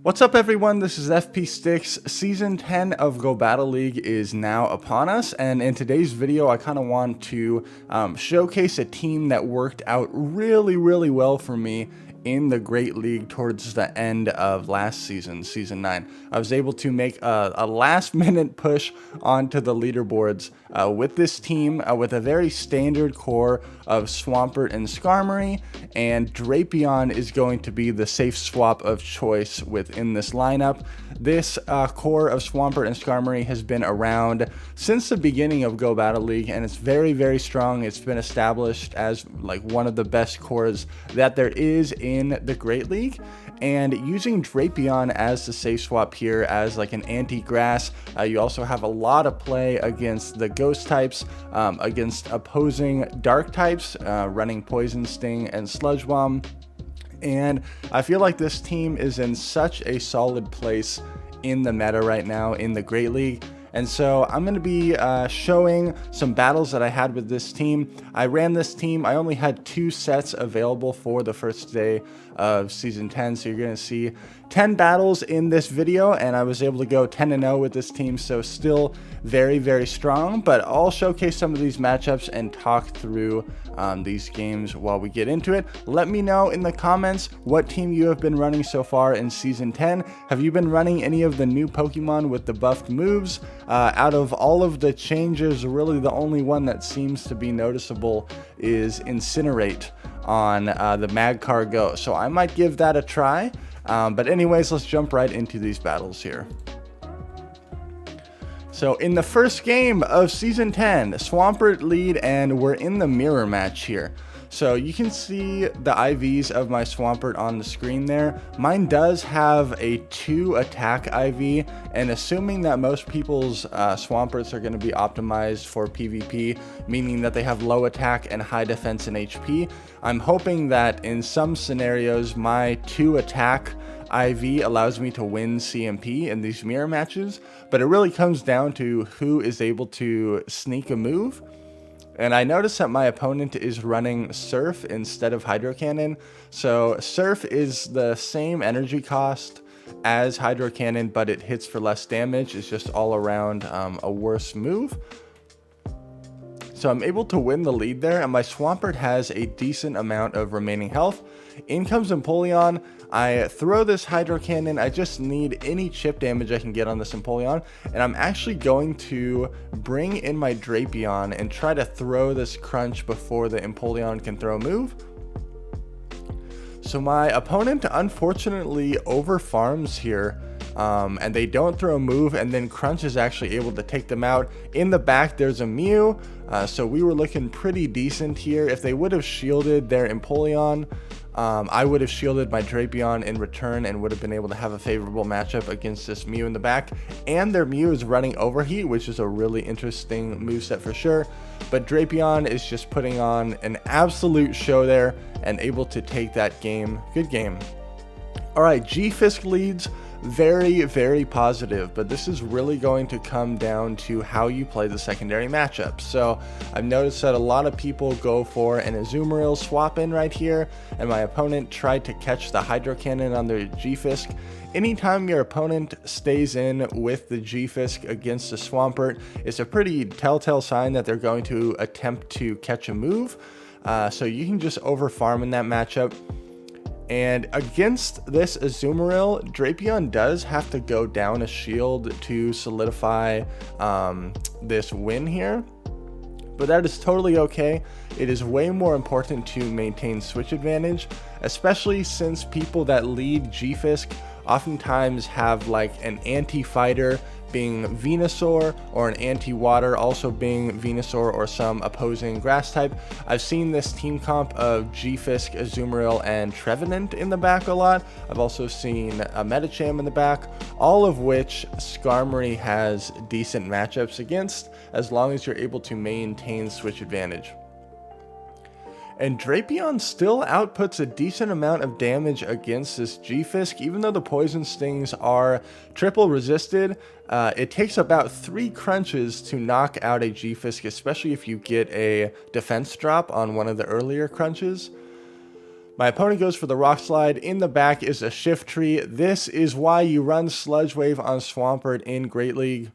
What's up everyone, this is FP Sticks. Season 10 of Go Battle League is now upon us, and in today's video I kind of want to showcase a team that worked out really well for me in the Great League towards the end of last season, Season 9. I was able to make a last-minute push onto the leaderboards with this team with a very standard core of Swampert and Skarmory, and Drapion is going to be the safe swap of choice within this lineup. This core of Swampert and Skarmory has been around since the beginning of Go Battle League, and it's very strong. It's been established as like one of the best cores that there is in the Great League, and using Drapion as the safe swap here as like an anti-grass, you also have a lot of play against the ghost types, against opposing dark types, running Poison Sting and Sludge Bomb. And I feel like this team is in such a solid place in the meta right now in the Great League. And so I'm going to be showing some battles that I had with this team. I ran this team. I only had 2 sets available for the first day of Season 10. So you're going to see 10 battles in this video. And I was able to go 10-0 with this team. So still very strong. But I'll showcase some of these matchups and talk through these games while we get into it. Let me know in the comments what team you have been running so far in Season 10. Have you been running any of the new Pokemon with the buffed moves? Out of all of the changes, really the only one that seems to be noticeable is Incinerate on the Magcar Go. So I might give that a try. But anyways, let's jump right into these battles here. So in the first game of Season 10, Swampert lead, and we're in the mirror match here. So you can see the IVs of my Swampert on the screen there. Mine does have a 2 attack IV, and assuming that most people's Swamperts are going to be optimized for PvP, meaning that they have low attack and high defense and HP, I'm hoping that in some scenarios my 2 attack IV allows me to win CMP in these mirror matches, but it really comes down to who is able to sneak a move. And I noticed that my opponent is running Surf instead of Hydro Cannon. So Surf is the same energy cost as Hydro Cannon, but it hits for less damage. It's just all around a worse move. So I'm able to win the lead there, and my Swampert has a decent amount of remaining health. In comes Empoleon. I throw this Hydro Cannon. I just need any chip damage I can get on this Empoleon, and I'm actually going to bring in my Drapion and try to throw this Crunch before the Empoleon can throw a move. So my opponent unfortunately over farms here, and they don't throw a move, and then Crunch is actually able to take them out. In the back there's a Mew, so we were looking pretty decent here. If they would have shielded their Empoleon, I would have shielded my Drapion in return and would have been able to have a favorable matchup against this Mew in the back. And their Mew is running Overheat, which is a really interesting moveset for sure. But Drapion is just putting on an absolute show there and able to take that game. Good game. Alright, G-Fisk leads. Very positive, but this is really going to come down to how you play the secondary matchup. So I've noticed that a lot of people go for an Azumarill swap in right here, and my opponent tried to catch the Hydro Cannon on their G-Fisk. Anytime your opponent stays in with the G-Fisk against the Swampert, it's a pretty telltale sign that they're going to attempt to catch a move. So you can just over farm in that matchup. And against this Azumarill, Drapion does have to go down a shield to solidify this win here. But that is totally okay. It is way more important to maintain switch advantage, especially since people that lead G-Fisk oftentimes have like an anti-fighter being Venusaur or an anti-water also being Venusaur or some opposing grass type. I've seen this team comp of G-Fisk, Azumarill, and Trevenant in the back a lot. I've also seen a Medicham in the back, all of which Skarmory has decent matchups against as long as you're able to maintain switch advantage. And Drapion still outputs a decent amount of damage against this G-Fisk, even though the Poison Stings are triple resisted. It takes about 3 crunches to knock out a G-Fisk, especially if you get a defense drop on one of the earlier crunches. My opponent goes for the Rock Slide. In the back is a Shift Tree. This is why you run Sludge Wave on Swampert in Great League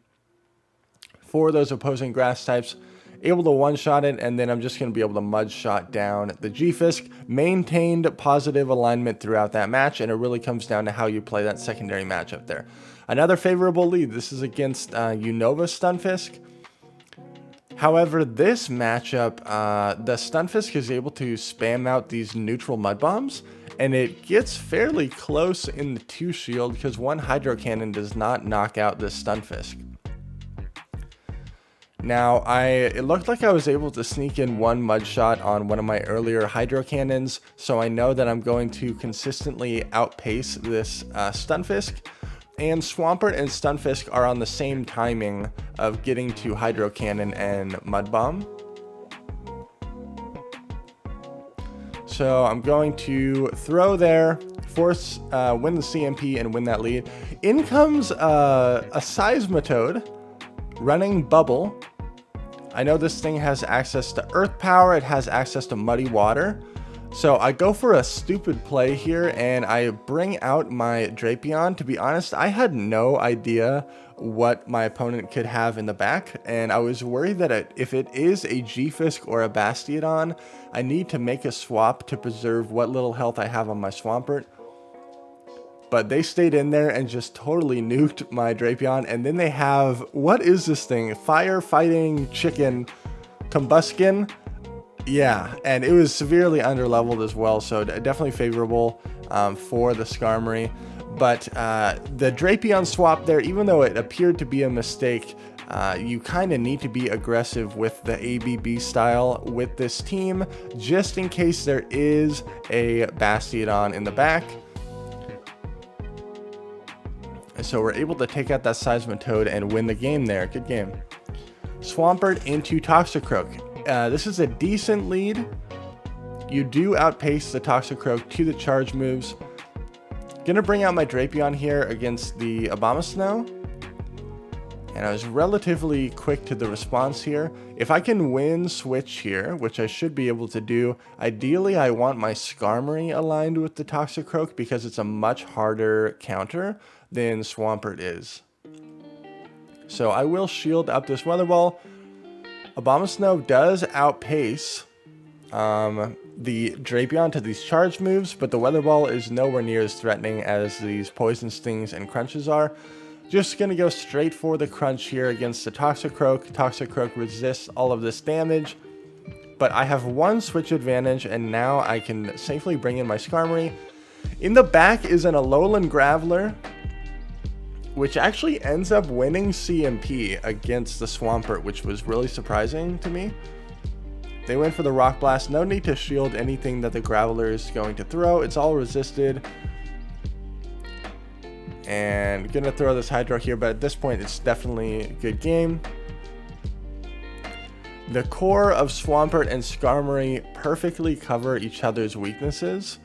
for those opposing grass types. Able to one-shot it, and then I'm just going to be able to mud shot down the G-Fisk. Maintained positive alignment throughout that match, and it really comes down to how you play that secondary matchup there. Another favorable lead. This is against Unova Stunfisk. However, this matchup, the Stunfisk is able to spam out these neutral mud bombs, and it gets fairly close in the 2 shield because one Hydro Cannon does not knock out this Stunfisk. Now, it looked like I was able to sneak in one mud shot on one of my earlier Hydro Cannons, so I know that I'm going to consistently outpace this Stunfisk. And Swampert and Stunfisk are on the same timing of getting to Hydro Cannon and Mud Bomb. So I'm going to throw there, force, win the CMP and win that lead. In comes a Seismitoad running Bubble. I know this thing has access to Earth Power, it has access to Muddy Water. So I go for a stupid play here and I bring out my Drapion. To be honest, I had no idea what my opponent could have in the back, and I was worried that if it is a G-Fisk or a Bastiodon, I need to make a swap to preserve what little health I have on my Swampert. But they stayed in there and just totally nuked my Drapion, and then they have, what is this thing? Fire Fighting Chicken Combuskin? Yeah, and it was severely underleveled as well, so definitely favorable for the Skarmory. But the Drapion swap there, even though it appeared to be a mistake, you kind of need to be aggressive with the ABB style with this team, just in case there is a Bastiodon in the back. So we're able to take out that Seismitoad and win the game there. Good game. Swampert into Toxicroak. This is a decent lead. You do outpace the Toxicroak to the charge moves. Gonna bring out my Drapion here against the Abomasnow. And I was relatively quick to the response here. If I can win switch here, which I should be able to do, ideally I want my Skarmory aligned with the Toxicroak because it's a much harder counter than Swampert is. So I will shield up this Weather Ball. Abomasnow does outpace the Drapion to these charge moves, but the Weather Ball is nowhere near as threatening as these Poison Stings and Crunches are. Just going to go straight for the Crunch here against the Toxicroak. Toxicroak resists all of this damage, but I have one switch advantage, and now I can safely bring in my Skarmory. In the back is an Alolan Graveler, which actually ends up winning CMP against the Swampert, which was really surprising to me. They went for the Rock Blast. No need to shield anything that the Graveler is going to throw. It's all resisted. And gonna throw this Hydro here, but at this point it's definitely a good game. The core of Swampert and Skarmory perfectly cover each other's weaknesses.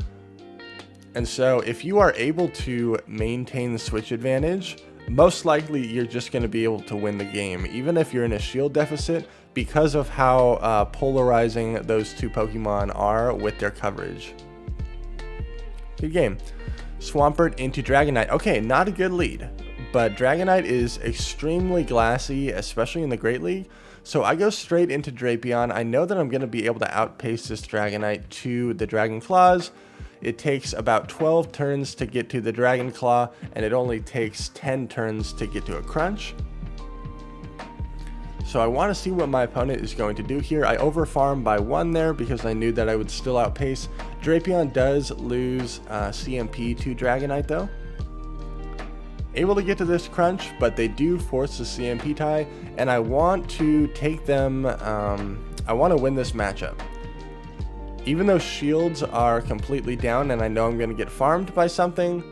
And so if you are able to maintain the switch advantage, most likely you're just going to be able to win the game, even if you're in a shield deficit, because of how polarizing those two Pokemon are with their coverage. Good game. Swampert into Dragonite. Okay, not a good lead, but Dragonite is extremely glassy, especially in the Great League. So I go straight into Drapion. I know that I'm going to be able to outpace this Dragonite to the Dragon Claws. It takes about 12 turns to get to the Dragon Claw, and it only takes 10 turns to get to a Crunch. So I want to see what my opponent is going to do here. I overfarm by 1 there because I knew that I would still outpace. Drapion does lose CMP to Dragonite though. Able to get to this Crunch, but they do force the CMP tie, and I want to take them, I want to win this matchup. Even though shields are completely down and I know I'm going to get farmed by something,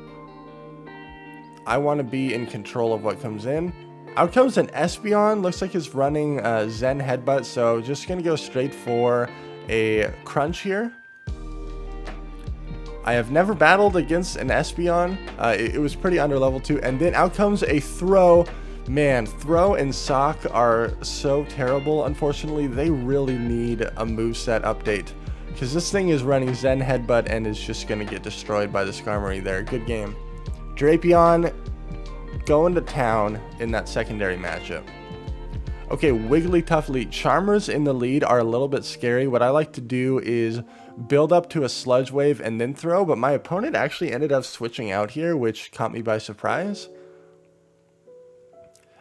I want to be in control of what comes in. Out comes an Espeon. Looks like it's running Zen Headbutt, so just going to go straight for a Crunch here. I have never battled against an Espeon. It was pretty underleveled too. And then out comes a Throw. Man, Throw and Sock are so terrible. Unfortunately, they really need a moveset update. because this thing is running Zen Headbutt and is just going to get destroyed by the Skarmory there. Good game. Drapion going to town in that secondary matchup. Okay, Wigglytuff lead. Charmers in the lead are a little bit scary. What I like to do is build up to a Sludge Wave and then throw, but my opponent actually ended up switching out here, which caught me by surprise.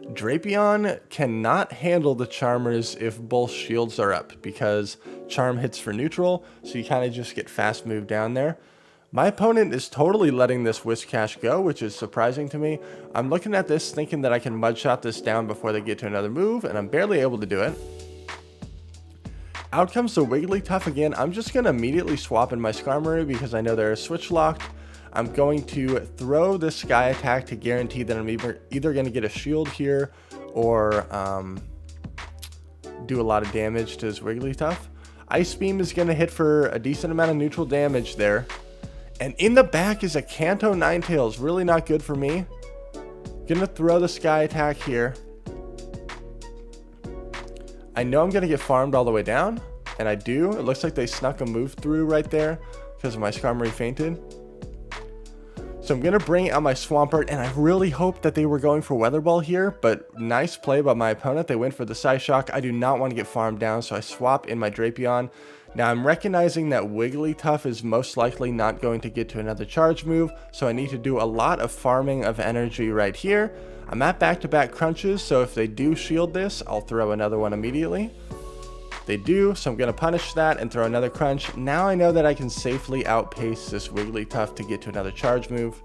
Drapion cannot handle the Charmers if both shields are up, because Charm hits for neutral, so you kind of just get fast moved down there. My opponent is totally letting this Whiscash go, which is surprising to me. I'm looking at this thinking that I can Mudshot this down before they get to another move, and I'm barely able to do it. Out comes the Wigglytuff again. I'm just going to immediately swap in my Skarmory because I know they're switch locked. I'm going to throw this Sky Attack to guarantee that I'm either going to get a shield here or do a lot of damage to his Wigglytuff. Ice Beam is going to hit for a decent amount of neutral damage there. And in the back is a Kanto Ninetales. Really not good for me. Gonna throw the Sky Attack here. I know I'm gonna get farmed all the way down, and I do. It looks like they snuck a move through right there because my Skarmory fainted. So I'm gonna bring out my Swampert, and I really hope that they were going for Weather Ball here, but nice play by my opponent. They went for the Psyshock. I do not want to get farmed down, so I swap in my Drapion. Now I'm recognizing that Wigglytuff is most likely not going to get to another charge move, so I need to do a lot of farming of energy right here. I'm at back-to-back crunches, so if they do shield this, I'll throw another one immediately. They do, so I'm going to punish that and throw another crunch. Now I know that I can safely outpace this Wigglytuff to get to another charge move.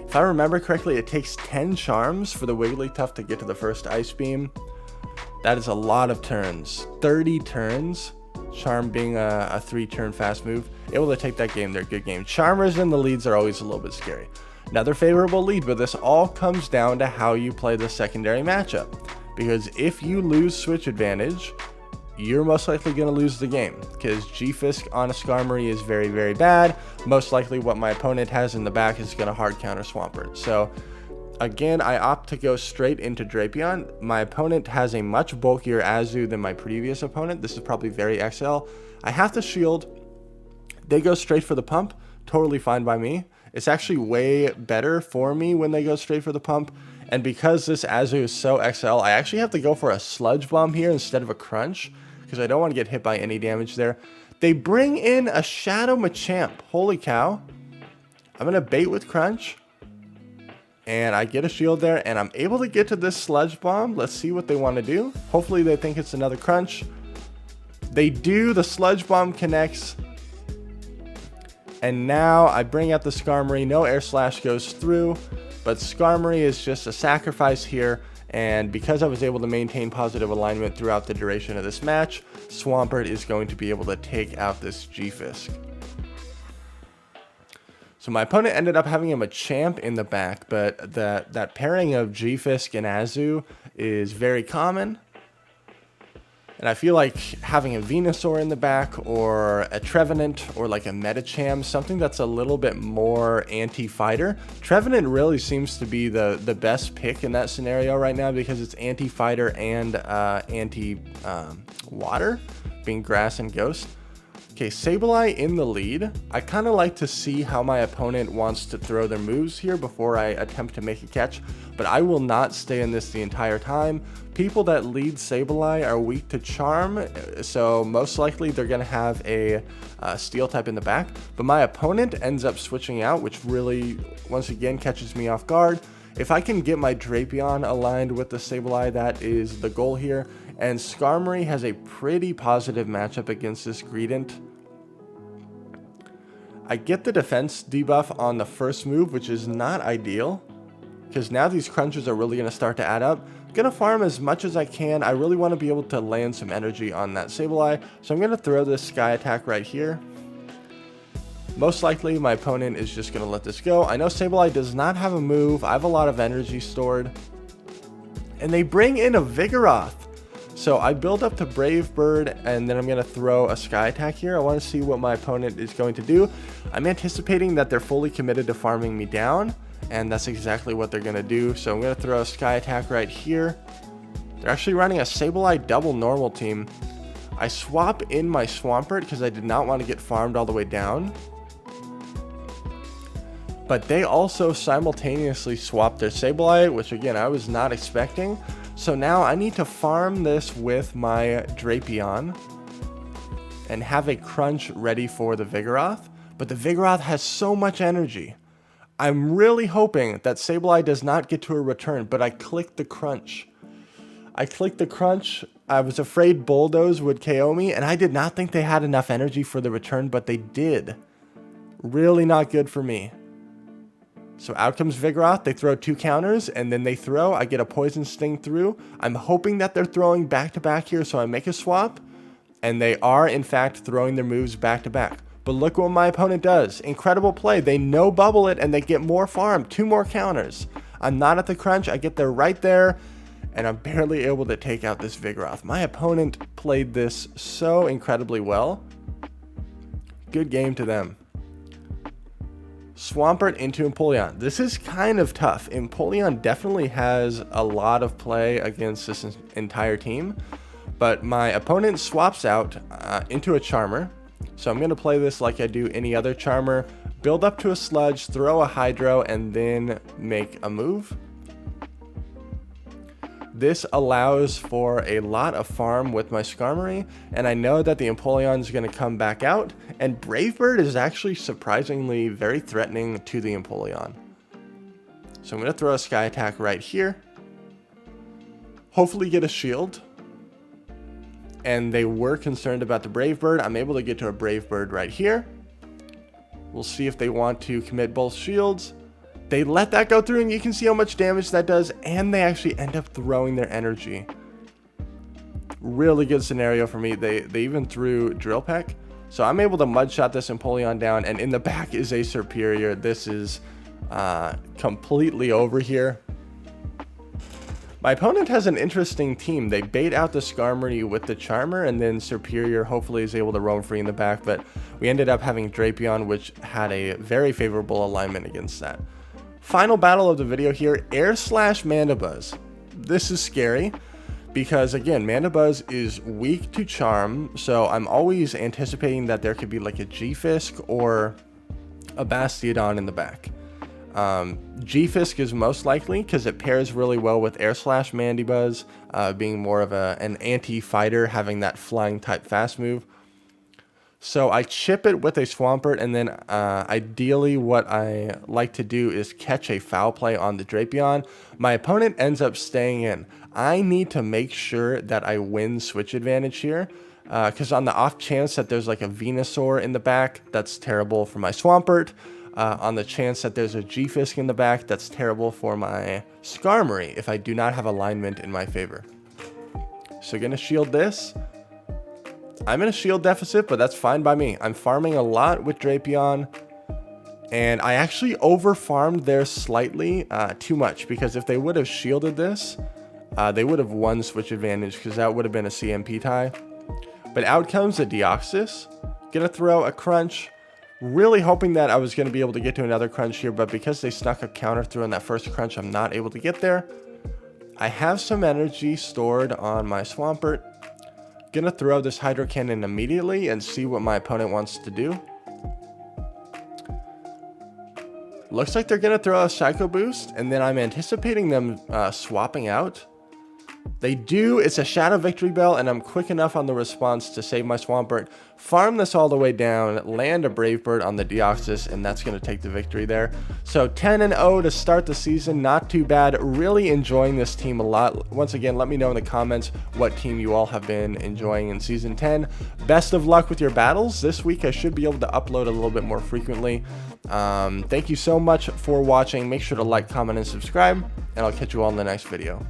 If I remember correctly, it takes 10 charms for the Wigglytuff to get to the first Ice Beam. That is a lot of turns. 30 turns. Charm being a 3-turn fast move. Able to take that game there. Good game. Charmers in the leads are always a little bit scary. Another favorable lead, but this all comes down to how you play the secondary matchup. Because if you lose switch advantage, you're most likely going to lose the game. Because G-Fisk on a Skarmory is very, very bad. Most likely what my opponent has in the back is going to hard counter Swampert. So again, I opt to go straight into Drapion. My opponent has a much bulkier Azu than my previous opponent. This is probably very XL. I have to shield. They go straight for the pump. Totally fine by me. It's actually way better for me when they go straight for the pump. And because this Azu is so XL, I actually have to go for a Sludge Bomb here instead of a Crunch, because I don't want to get hit by any damage there. They bring in a Shadow Machamp. Holy cow. I'm going to bait with Crunch. And I get a shield there, and I'm able to get to this Sludge Bomb. Let's see what they want to do. Hopefully they think it's another Crunch. They do. The Sludge Bomb connects. And now I bring out the Skarmory. No Air Slash goes through, but Skarmory is just a sacrifice here. And because I was able to maintain positive alignment throughout the duration of this match, Swampert is going to be able to take out this G-Fisk. So my opponent ended up having a Machamp in the back, but that pairing of G-Fisk and Azu is very common. And I feel like having a Venusaur in the back, or a Trevenant, or like a Medicham, something that's a little bit more anti-fighter. Trevenant really seems to be the best pick in that scenario right now, because it's anti-fighter and anti-water, being grass and ghost. Okay, Sableye in the lead. I kind of like to see how my opponent wants to throw their moves here before I attempt to make a catch, but I will not stay in this the entire time. People that lead Sableye are weak to Charm, so most likely they're going to have a Steel type in the back, but my opponent ends up switching out, which really, once again, catches me off guard. If I can get my Drapion aligned with the Sableye, that is the goal here, and Skarmory has a pretty positive matchup against this Greedent. I get the defense debuff on the first move, which is not ideal, because now these crunches are really going to start to add up. I'm going to farm as much as I can. I really want to be able to land some energy on that Sableye, so I'm going to throw this Sky Attack right here. Most likely my opponent is just going to let this go. I know Sableye does not have a move. I have a lot of energy stored. And they bring in a Vigoroth. So I build up to Brave Bird, and then I'm going to throw a Sky Attack here. I want to see what my opponent is going to do. I'm anticipating that they're fully committed to farming me down, and that's exactly what they're going to do. So I'm going to throw a Sky Attack right here. They're actually running a Sableye double normal team. I swap in my Swampert because I did not want to get farmed all the way down. But they also simultaneously swap their Sableye, which again, I was not expecting. So now I need to farm this with my Drapion and have a crunch ready for the Vigoroth. But the Vigoroth has so much energy. I'm really hoping that Sableye does not get to a return, but I clicked the crunch. I was afraid Bulldoze would KO me, and I did not think they had enough energy for the return, but they did. Really not good for me. So out comes Vigoroth, they throw 2 counters, and then they throw, I get a Poison Sting through. I'm hoping that they're throwing back to back here, so I make a swap, and they are in fact throwing their moves back to back. But look what my opponent does. Incredible play. They no bubble it, and they get more farm, 2 more counters. I'm not at the crunch, I get there right there, and I'm barely able to take out this Vigoroth. My opponent played this so incredibly well. Good game to them. Swampert into Empoleon. This is kind of tough. Empoleon definitely has a lot of play against this entire team, but my opponent swaps out into a Charmer. So I'm going to play this like I do any other Charmer, build up to a Sludge, throw a Hydro, and then make a move. This allows for a lot of farm with my Skarmory, and I know that the Empoleon is going to come back out, and Brave Bird is actually surprisingly very threatening to the Empoleon. So I'm going to throw a Sky Attack right here, hopefully get a shield, and they were concerned about the Brave Bird. I'm able to get to a Brave Bird right here. We'll see if they want to commit both shields. They let that go through, and you can see how much damage that does, and they actually end up throwing their energy. Really good scenario for me. They even threw Drill Peck. So I'm able to mudshot this Empoleon down, and in the back is a Serperior. This is completely over here. My opponent has an interesting team. They bait out the Skarmory with the Charmer, and then Serperior hopefully is able to roam free in the back, but we ended up having Drapion, which had a very favorable alignment against that. Final battle of the video here, Mandibuzz. This is scary because, again, Mandibuzz is weak to Charm, so I'm always anticipating that there could be like a G-Fisk or a Bastiodon in the back. G-Fisk is most likely because it pairs really well with Mandibuzz, being more of an anti-fighter, having that flying type fast move. So I chip it with a Swampert, and then ideally what I like to do is catch a foul play on the Drapion. My opponent ends up staying in. I need to make sure that I win switch advantage here, because on the off chance that there's like a Venusaur in the back, that's terrible for my Swampert. On the chance that there's a G-Fisk in the back, that's terrible for my Skarmory if I do not have alignment in my favor. So gonna shield this. I'm in a shield deficit, but that's fine by me. I'm farming a lot with Drapion, and I actually over-farmed there slightly too much, because if they would have shielded this, they would have won switch advantage, because that would have been a CMP tie. But out comes a Deoxys. Gonna throw a Crunch. Really hoping that I was going to be able to get to another Crunch here, but because they snuck a counter through on that first Crunch, I'm not able to get there. I have some energy stored on my Swampert. Gonna throw this Hydro Cannon immediately and see what my opponent wants to do. Looks like they're gonna throw a Psycho Boost, and then I'm anticipating them swapping out. They do. It's a Shadow Victory Bell, and I'm quick enough on the response to save my Swampert, farm this all the way down, land a Brave Bird on the Deoxys, and that's going to take the victory there. So 10-0 to start the season. Not too bad. Really enjoying this team a lot. Once again, let me know in the comments what team you all have been enjoying in Season 10. Best of luck with your battles. This week I should be able to upload a little bit more frequently. Thank you so much for watching. Make sure to like, comment, and subscribe, and I'll catch you all in the next video.